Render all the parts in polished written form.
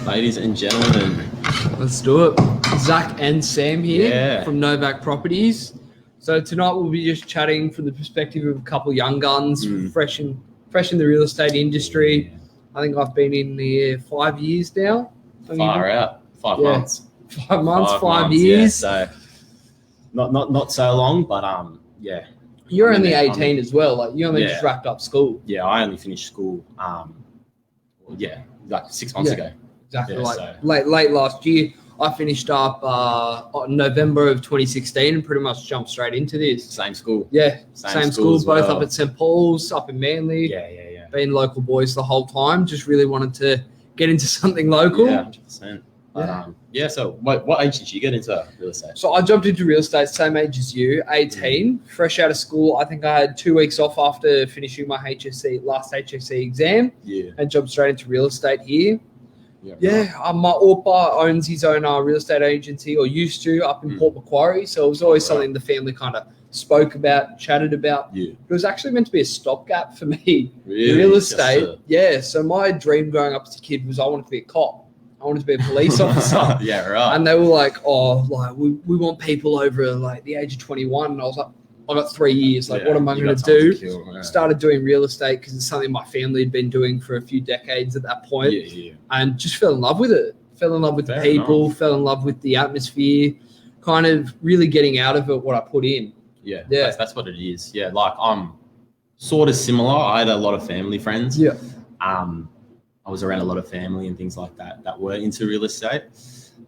Ladies and gentlemen, let's do it. Zac and Sam here from Novak Properties. So tonight we'll be just chatting from the perspective of a couple of young guns, fresh in the real estate industry. I think I've been in here 5 years now. Far out, 5 months. 5 months, 5 years. Yeah, so not so long, but yeah. You're only 18 as well. Like you only just wrapped up school. Yeah, I only finished school. Like 6 months ago. Exactly. Late last year. I finished up November of 2016 and pretty much jumped straight into this. Same school. Yeah, same school both up at St. Paul's, up in Manly. Yeah. Been local boys the whole time. Just really wanted to get into something local. Yeah, 100%. So what age did you get into real estate? So I jumped into real estate same age as you, 18, fresh out of school. I think I had 2 weeks off after finishing my last HSC exam. Yeah. And jumped straight into real estate here. My Orpa owns his own real estate agency, or used to, up in Port Macquarie. So it was always something the family kind of spoke about, chatted about. Yeah. It was actually meant to be a stopgap for me. Really? Real estate. So my dream growing up as a kid was I wanted to be a cop. I wanted to be a police officer. Yeah, right. And they were like, we want people over like the age of 21. And I was like, I got 3 years. Like, what am I going to do? Started doing real estate because it's something my family had been doing for a few decades at that point. And just fell in love with it. Fell in love with the people, fell in love with the atmosphere, kind of really getting out of it what I put in. Yeah. That's what it is. Yeah, like I'm sort of similar. I had a lot of family friends. Yeah. I was around a lot of family and things like that were into real estate.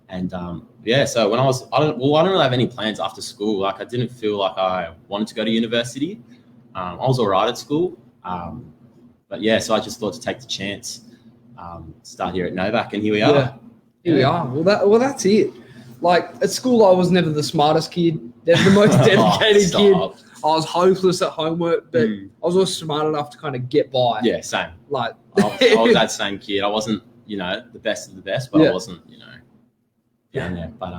And so when I didn't really have any plans after school. Like I didn't feel like I wanted to go to university. I was all right at school. So I just thought to take the chance, start here at Novak, and here we are. Here we are. Well, that's it. Like at school, I was never the smartest kid, never the most dedicated kid. I was hopeless at homework, but I was always smart enough to kind of get by. Yeah, same. Like I was that same kid. I wasn't, the best of the best, but I wasn't, down there. But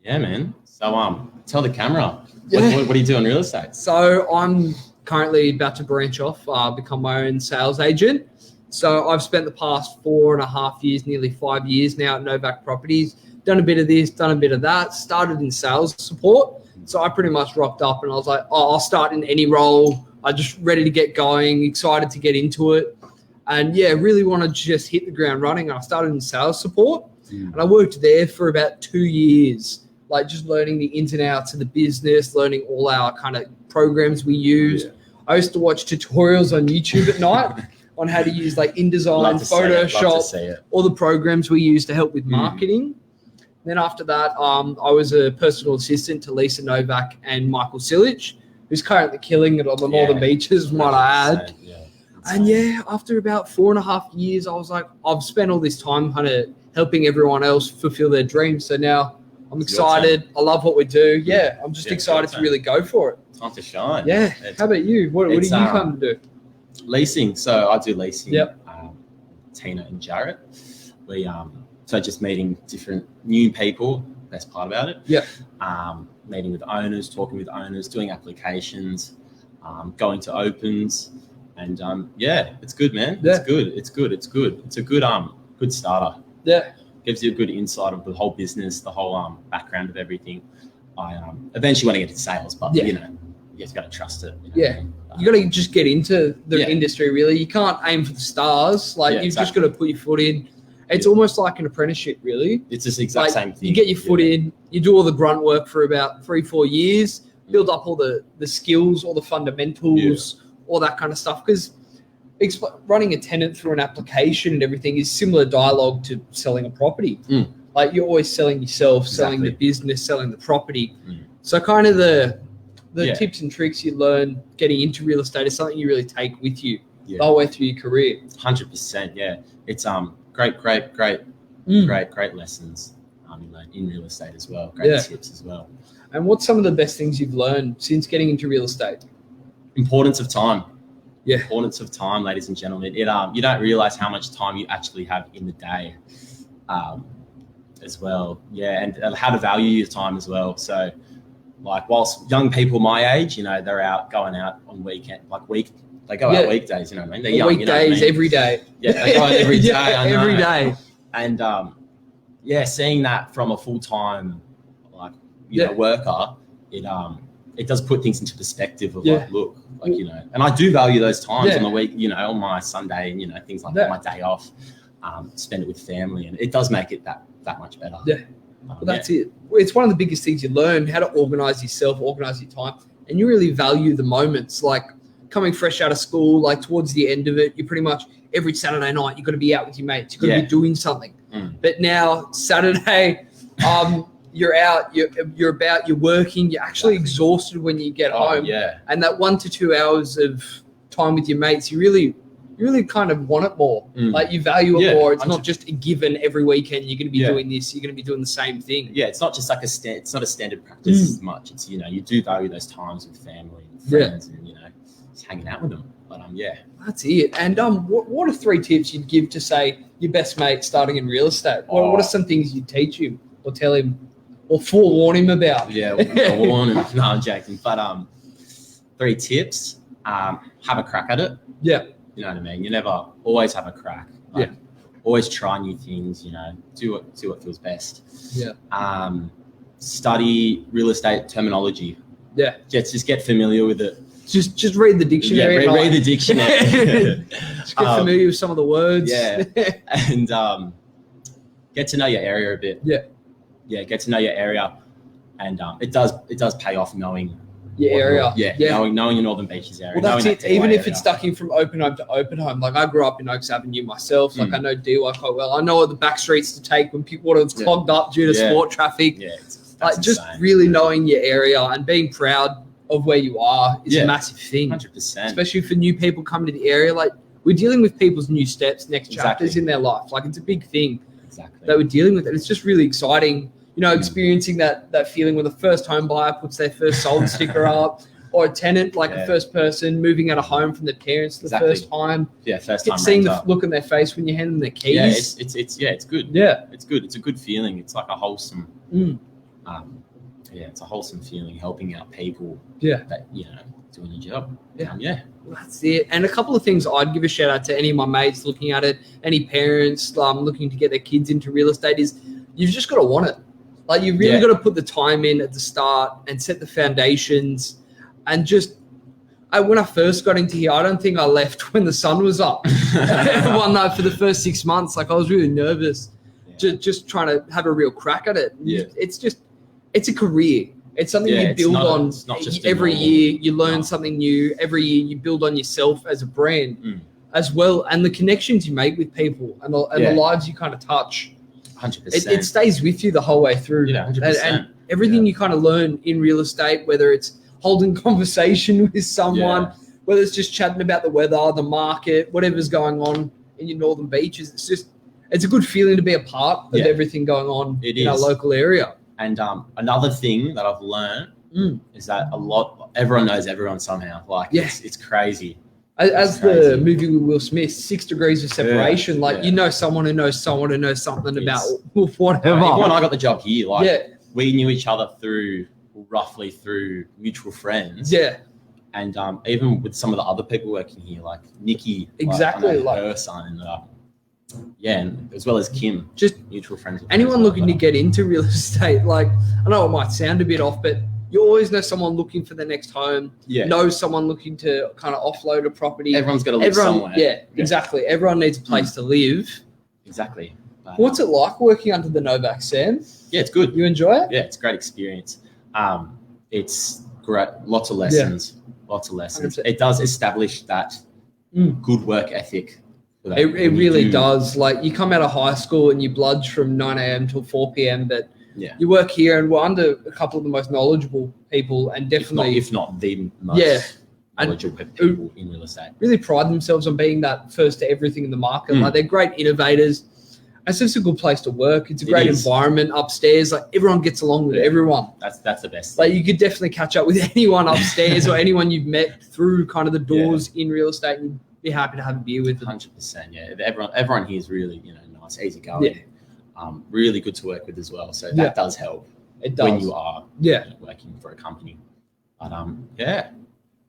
man. So tell the camera, what do you do in real estate? So I'm currently about to branch off, become my own sales agent. So I've spent the past 4.5 years, nearly 5 years now at Novak Properties. Done a bit of this, done a bit of that. Started in sales support. So I pretty much rocked up and I was like, I'll start in any role. I'm just ready to get going, excited to get into it. And really want to just hit the ground running. I started in sales support and I worked there for about 2 years, like just learning the ins and outs of the business, learning all our kind of programs we use. I used to watch tutorials on YouTube at night on how to use like InDesign, Photoshop, all the programs we use to help with marketing. Then after that, I was a personal assistant to Lisa Novak and Michael Silich, who's currently killing it on the northern beaches, might I add. And after about 4.5 years, I was like, I've spent all this time kind of helping everyone else fulfill their dreams. So now I'm excited. I love what we do. I'm just excited to really go for it. Time to shine. Yeah. How about you? What do you come to do? Leasing. So I do leasing. Tina and Jarrett. So just meeting different new people, best part about it. Meeting with owners, talking with owners, doing applications, going to opens, and it's good, man. It's good. It's a good starter. Gives you a good insight of the whole business, the whole background of everything. I eventually want to get into sales, but you just got to trust it. You got to just get into the industry. Really, you can't aim for the stars. Like you've just got to put your foot in. It's almost like an apprenticeship, really. It's just the exact same thing. You get your foot in, you do all the grunt work for about 3-4 years, build up all the skills, all the fundamentals, all that kind of stuff. Because running a tenant through an application and everything is similar dialogue to selling a property. Like you're always selling yourself, selling the business, selling the property. So kind of the tips and tricks you learn getting into real estate is something you really take with you the whole way through your career. 100%, yeah. It's great lessons in real estate as well. Great tips as well. And what's some of the best things you've learned since getting into real estate? Importance of time. Importance of time, ladies and gentlemen. You don't realize how much time you actually have in the day as well. And how to value your time as well. So like whilst young people my age, they're going out on weekend, they go out weekdays, you know what I mean? They're young, weekdays, every day. Yeah, they go out every day. Every day. And seeing that from a full-time worker, it does put things into perspective of and I do value those times on the week, on my Sunday and things like that, my day off, spend it with family, and it does make it that much better. Well, that's it. It's one of the biggest things you learn, how to organize yourself, organize your time, and you really value the moments. Like coming fresh out of school, like towards the end of it, you pretty much every Saturday night you've got to be out with your mates, you've got to be doing something. But now Saturday, you're out, you're working, you're actually exhausted when you get home. And that 1 to 2 hours of time with your mates, you really kind of want it more. Like you value it more. It's not just a given every weekend. You're going to be doing this. You're going to be doing the same thing. Yeah, it's not just like it's not a standard practice as much. It's you do value those times with family and friends, and just hanging out with them. But that's it. And what are 3 tips you'd give to say your best mate starting in real estate? What are some things you'd teach him or tell him or forewarn him about? Forewarn him. No, I'm joking. But 3 tips: have a crack at it. You know what I mean? You never always have a crack. Always try new things. Do what feels best. Study real estate terminology. Just get familiar with it. Just read the dictionary. Read the dictionary. Just get familiar with some of the words. And get to know your area a bit. Get to know your area, and it does pay off knowing your area. Knowing your Northern Beaches area. Well, that's it. Even if it's stuck in from open home to open home. Like I grew up in Oaks Avenue myself. Like I know DY quite well. I know what the back streets to take when people it's clogged up due to sport traffic. Like just really knowing your area and being proud of where you are is a massive thing. 100%. Especially for new people coming to the area. Like we're dealing with people's new steps, next chapters in their life. Like it's a big thing that we're dealing with. And it's just really exciting. Experiencing that feeling when the first home buyer puts their first sold sticker up, or a tenant, like a first person moving out of home from their parents for the first time. First time. Seeing the look on their face when you hand them their keys. It's good. It's good. It's a good feeling. It's like a wholesome. It's a wholesome feeling, helping out people. That doing a job. Well, that's it. And a couple of things I'd give a shout out to any of my mates looking at it, any parents looking to get their kids into real estate is you've just got to want it. Like you really got to put the time in at the start and set the foundations. And when I first got into here, I don't think I left when the sun was up. One night for the first 6 months, like I was really nervous, just trying to have a real crack at it. It's a career. It's something you build on. It's not just every year. You learn something new. Every year you build on yourself as a brand as well, and the connections you make with people and the lives you kind of touch. 100%. It stays with you the whole way through. 100%. And everything you kind of learn in real estate, whether it's holding conversation with someone, whether it's just chatting about the weather, the market, whatever's going on in your Northern Beaches, it's a good feeling to be a part of everything going on in our local area. And another thing that I've learned is that everyone knows everyone somehow. Like it's crazy. As the movie with Will Smith, 6 degrees of separation. You know someone who knows someone who knows something about whatever. When I got the job here, we knew each other roughly through mutual friends. And even with some of the other people working here, like Nikki, her son, and as well as Kim, just mutual friends. Anyone looking to get into real estate, like I know it might sound a bit off, but you always know someone looking for the next home. Know someone looking to kind of offload a property. Everyone's got to live somewhere. Exactly. Everyone needs a place to live. Exactly. But, what's it like working under the Novak, Sam? Yeah, it's good. You enjoy it? Yeah, it's a great experience. It's great. Lots of lessons. Lots of lessons. 100%. It does establish that good work ethic. It really does. Like you come out of high school and you bludge from 9 a.m. till 4 p.m. But you work here and we're under a couple of the most knowledgeable people and definitely... If not the most knowledgeable people in real estate. Really pride themselves on being that first to everything in the market. Like they're great innovators. It's just a good place to work. It's a great environment upstairs. Like everyone gets along with everyone. That's the best. Like you could definitely catch up with anyone upstairs or anyone you've met through kind of the doors in real estate and be happy to have a beer with them. 100%. Yeah. Everyone here is really, nice, easy going. Really good to work with as well. So that does help. It does. When you are working for a company. But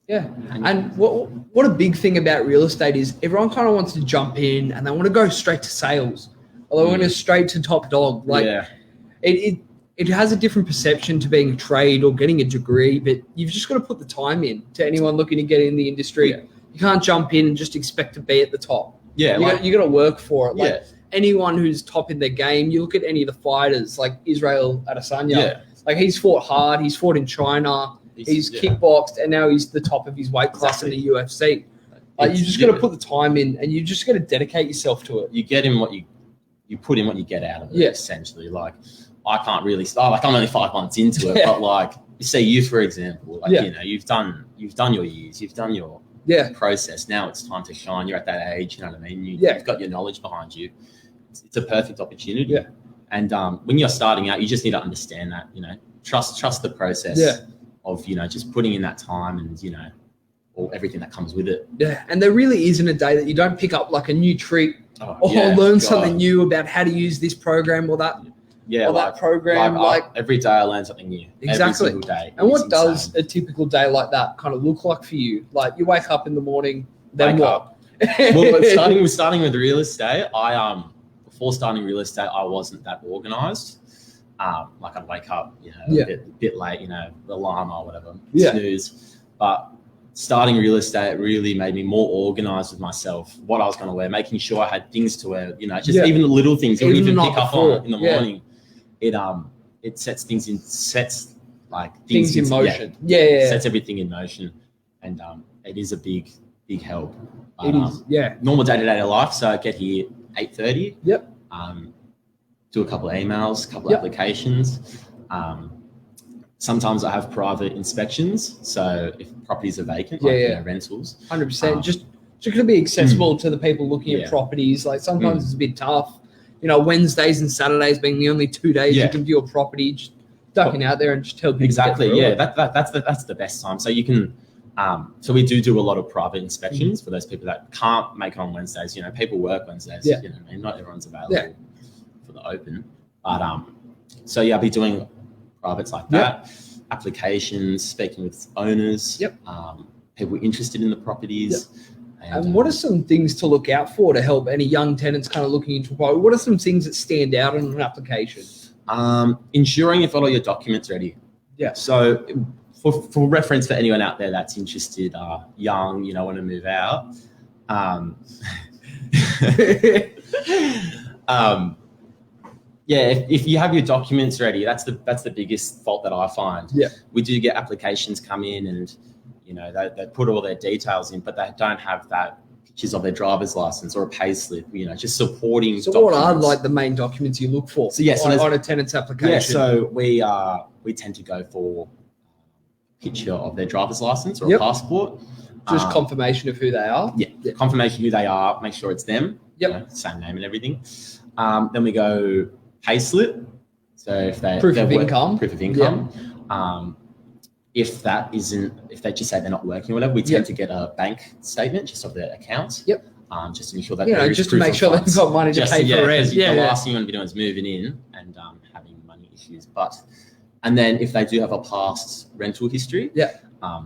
And what a big thing about real estate is everyone kind of wants to jump in and they want to go straight to sales. Although we're going straight to top dog. Like it has a different perception to being a trade or getting a degree, but you've just got to put the time in. To anyone looking to get in the industry, you can't jump in and just expect to be at the top. Yeah, you got to work for it. Like anyone who's top in their game, you look at any of the fighters, like Israel Adesanya. Yeah. Like he's fought hard. He's fought in China. He's kickboxed, and now he's the top of his weight class in the UFC. Like you just got to put the time in, and you just got to dedicate yourself to it. You get in what you put in what you get out of it. Essentially, like. I can't really start. Like I'm only 5 months into it, but like say you, for example, like you know, you've done your years, you've done your process. Now it's time to shine. You're at that age, you know what I mean? You've got your knowledge behind you. It's a perfect opportunity. Yeah. And when you're starting out, you just need to understand that, you know, trust the process of, you know, just putting in that time and, you know, or everything that comes with it. Yeah. And there really isn't a day that you don't pick up like a new trick or learn something new about how to use this program or that. Yeah, that program. Like every day I learn something new. Exactly. Every single day. And what does a typical day like that kind of look like for you? Like you wake up in the morning, then what? Well, starting with real estate, before starting real estate, I wasn't that organized. Like I'd wake up, you know, a bit late, you know, alarm or whatever, snooze. But starting real estate really made me more organized with myself, what I was going to wear, making sure I had things to wear, you know, just even the little things you even pick up on in the morning. It sets things in motion. Sets everything in motion, and it is a big help. It is. Normal day-to-day life. So I get here 8:30. Yep. Do a couple of emails, couple of applications. Sometimes I have private inspections. So if properties are vacant, you know, rentals, 100%. Just going to be accessible to the people looking at properties. Like sometimes it's a bit tough. You know, Wednesdays and Saturdays being the only 2 days you can view a property, just ducking out there and just helping. Exactly. Yeah, that's the best time. So you can. So we do a lot of private inspections for those people that can't make it on Wednesdays. You know, people work Wednesdays. You know, and not everyone's available for the open. But so I'll be doing privates like that. Applications, speaking with owners. People interested in the properties. And what are some things to look out for to help any young tenants kind of looking into property? What are some things that stand out on an application? Ensuring you've got all your documents ready. Yeah. So for reference for anyone out there that's interested, young, you know, want to move out. If you have your documents ready, that's the biggest fault that I find. Yeah. We do get applications come in and, you know, they put all their details in, but they don't have that pictures of their driver's license or a pay slip, you know, just supporting documents. What are like the main documents you look for on a tenant's application? Yeah, so we tend to go for a picture of their driver's license or a passport. Just confirmation of who they are? Yeah, confirmation who they are, make sure it's them. Yep. You know, same name and everything. Then we go pay slip. So if proof of income. Yep. If they just say they're not working or whatever, we tend to get a bank statement just of their accounts. Yep. Just to make sure that just to make sure they've got money to pay for rent. The last thing you want to be doing is moving in and having money issues. And then if they do have a past rental history,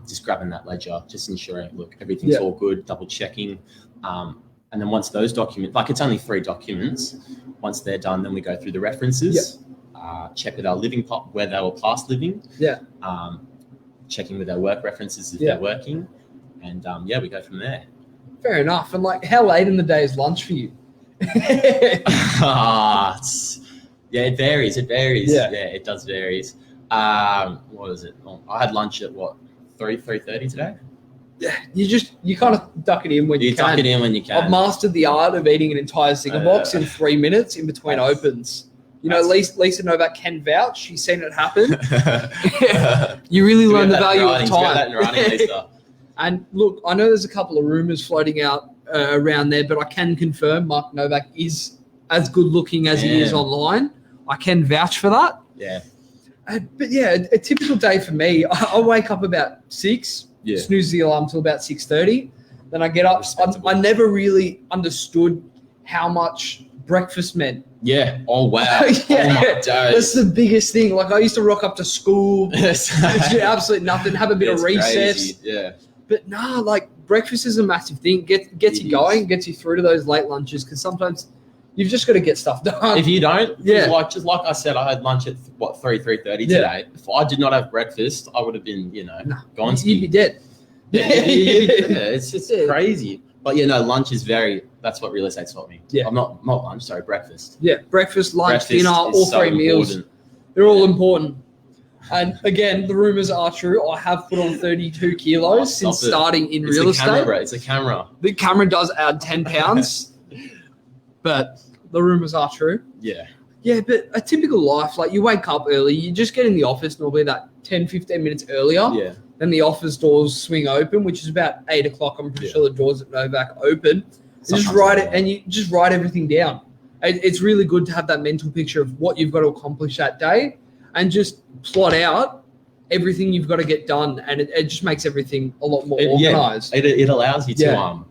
just grabbing that ledger, just ensuring, look, everything's all good, double checking. And then once those documents, like it's only 3 documents, once they're done, then we go through the references, check with our living where they were past living. Yeah. Checking with their work references if they're working, and we go from there. Fair enough. And like, how late in the day is lunch for you? It varies. Yeah, it does vary. What is it? I had lunch at 3:30 today. Yeah, you kind of duck it in when you can. Duck it in when you can. I've mastered the art of eating an entire cigar box in 3 minutes in between opens. You know, Lisa Novak can vouch. She's seen it happen. You really learn the value of time. And look, I know there's a couple of rumors floating out around there, but I can confirm Mark Novak is as good looking as he is online. I can vouch for that. Yeah. But a typical day for me, I wake up about 6, snooze the alarm till about 6:30. Then I get up. I never really understood how much breakfast meant. Yeah. Oh, wow. Oh, my days. That's the biggest thing. Like, I used to rock up to school, do absolutely nothing, have a bit of recess. Crazy. Yeah. But like, breakfast is a massive thing. Gets you going, gets you through to those late lunches, because sometimes You've just got to get stuff done. If you don't, just like I said, I had lunch at 3:30 today. If I did not have breakfast, I would have been, gone. You'd be dead. It's just crazy. But lunch is that's what real estate's taught me. Yeah. I'm not lunch, sorry, breakfast. Yeah, breakfast, lunch, dinner, all three meals. They're all important. And again, the rumors are true. I have put on 32 kilos since starting in real estate. It's a camera. The camera does add 10 pounds, but the rumors are true. Yeah. Yeah, but a typical life, like you wake up early, you just get in the office normally that 10, 15 minutes earlier. Yeah. Then the office doors swing open, which is about 8 o'clock. I'm pretty sure the doors at Novak open. You just write it, and you just write everything down. It's really good to have that mental picture of what you've got to accomplish that day and just plot out everything you've got to get done. And it just makes everything a lot more organized. It allows you to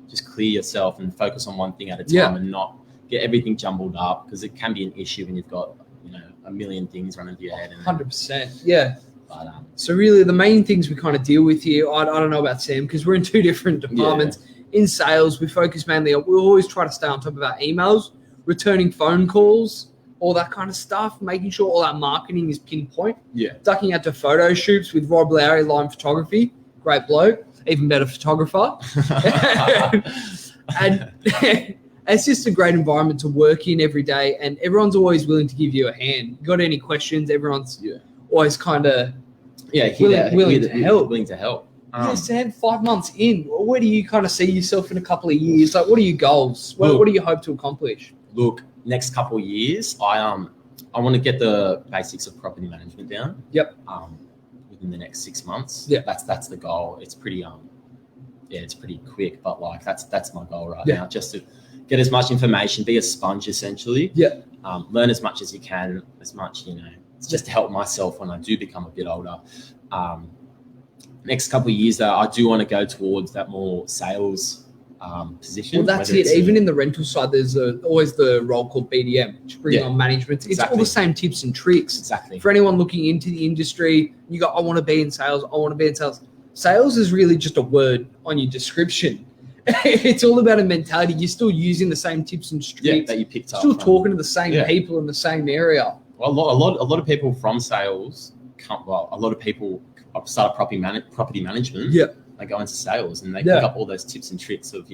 just clear yourself and focus on one thing at a time and not get everything jumbled up, because it can be an issue when you've got a million things running through your head. 100%. Yeah. But, so really the main things we kind of deal with here, I don't know about Sam, because we're in two different departments. In sales, we focus mainly on, we always try to stay on top of our emails, returning phone calls, all that kind of stuff, making sure all our marketing is pinpoint. Yeah. Ducking out to photo shoots with Rob Lowry, Lime Photography, great bloke, even better photographer. And it's just a great environment to work in every day, and everyone's always willing to give you a hand. Got any questions? Everyone's always kind of willing to help. Sam, 5 months in, where do you kind of see yourself in a couple of years? Like, what are your goals? What do you hope to accomplish? Look, next couple of years, I want to get the basics of property management down. Yep. Within the next 6 months. Yeah. That's the goal. It's pretty it's pretty quick, but like that's my goal right now, just to get as much information, be a sponge essentially. Yeah. Learn as much as you can, it's just to help myself when I do become a bit older. Next couple of years, though, I do want to go towards that more sales position. Well, that's it. Even in the rental side, there's always the role called BDM, which brings on management. It's all the same tips and tricks. Exactly. For anyone looking into the industry, you go, I want to be in sales. I want to be in sales. Sales is really just a word on your description. It's all about a mentality. You're still using the same tips and tricks that you picked up. Still talking to the same people in the same area. Well, a lot of people from sales a lot of people start property management. Yeah. They go into sales and they pick up all those tips and tricks of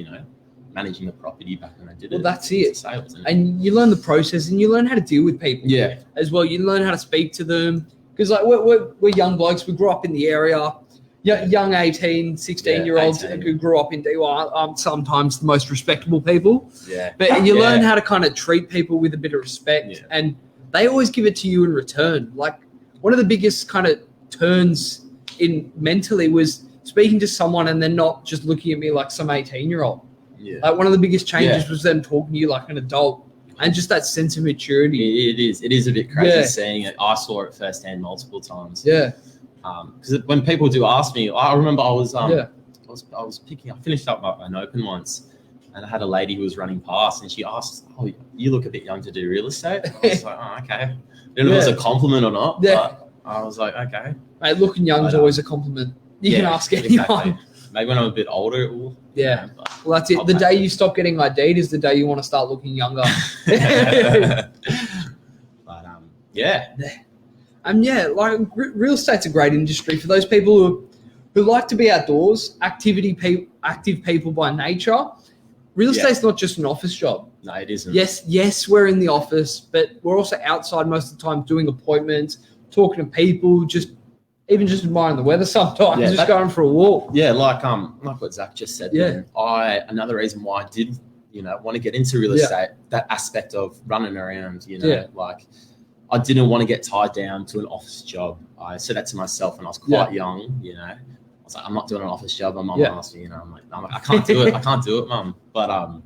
managing the property back when they did it. Well, that's it. Sales, and you learn the process, and you learn how to deal with people. Yeah. As well, you learn how to speak to them, because like we're young blokes. We grew up in the area. Young 18, 16-year-olds who grew up in DY, sometimes the most respectable people. Yeah. But you learn how to kind of treat people with a bit of respect, and they always give it to you in return. Like one of the biggest kind of turns in mentally was speaking to someone and then not just looking at me like some 18-year-old. Yeah. Like one of the biggest changes was them talking to you like an adult, and just that sense of maturity. It is a bit crazy seeing it. I saw it firsthand multiple times. Yeah. Because when people do ask me, I remember I was finished up an open once, and I had a lady who was running past, and she asked, "Oh, you look a bit young to do real estate." I was like, "Oh, okay." I didn't know if it was a compliment or not, but I was like, "Okay." Mate, looking young is always a compliment. You can ask anyone. Exactly. Maybe when I'm a bit older, it will. Yeah. Well, that's it. The day you stop getting ID'd is the day you want to start looking younger. But yeah. Like real estate's a great industry for those people who like to be outdoors, active people by nature. Real estate's not just an office job. No, it isn't. Yes, we're in the office, but we're also outside most of the time doing appointments, talking to people, just admiring the weather sometimes, going for a walk. Yeah, like what Zac just said. Yeah. Another reason why I did, want to get into real estate, that aspect of running around, like I didn't want to get tied down to an office job. I said that to myself when I was quite young, I was like, I'm not doing an office job. My mum asked me, I'm like, I can't do it. I can't do it, mum. But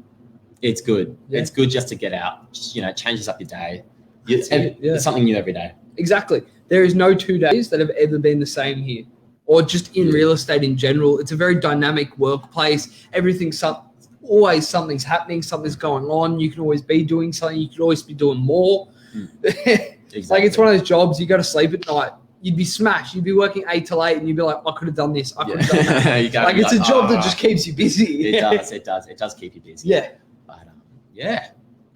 it's good. Yeah. It's good just to get out. Just, changes up your day. It's something new every day. Exactly. There is no 2 days that have ever been the same here, or just in real estate in general. It's a very dynamic workplace. Always something's happening, something's going on. You can always be doing something. You could always be doing more. Exactly. Like it's one of those jobs, you go to sleep at night, you'd be smashed. You'd be working 8 till 8 and you'd be like, I could have done this. I could have done that. Like it's a job that just keeps you busy. It does. It does keep you busy. Yeah. But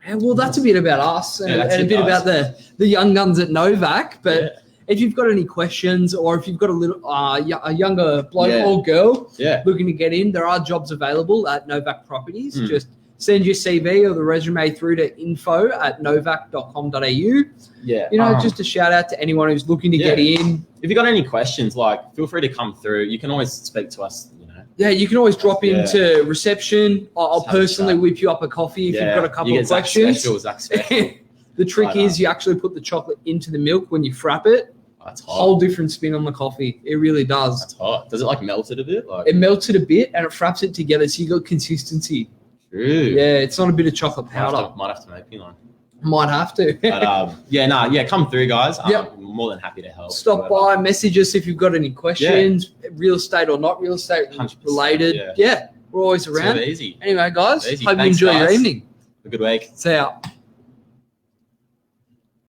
And well, that's a bit about us and a bit guys. about the young guns at Novak. But if you've got any questions, or if you've got a younger bloke or girl looking to get in, there are jobs available at Novak Properties. Just send your CV or the resume through to info@novak.com.au. Yeah. You know, just a shout out to anyone who's looking to get in. If you've got any questions, like, feel free to come through. You can always speak to us, you know. Yeah, you can always drop into reception. I'll personally whip you up a coffee if you've got a couple of questions. Zach special. The trick is you actually put the chocolate into the milk when you frap it. That's hot. Whole different spin on the coffee. It really does. That's hot. Does it like melt it a bit? Like, it melts it a bit and it fraps it together, so you got consistency. True. Yeah, it's not a bit of chocolate powder. Might have to make me one. Might have to. But come through, guys. I'm more than happy to help. Stop by, message us if you've got any questions, real estate or not real estate related. Yeah, we're always around. Easy. Anyway, guys, hope Thanks, you enjoy your guys. evening. Have a good week. See ya.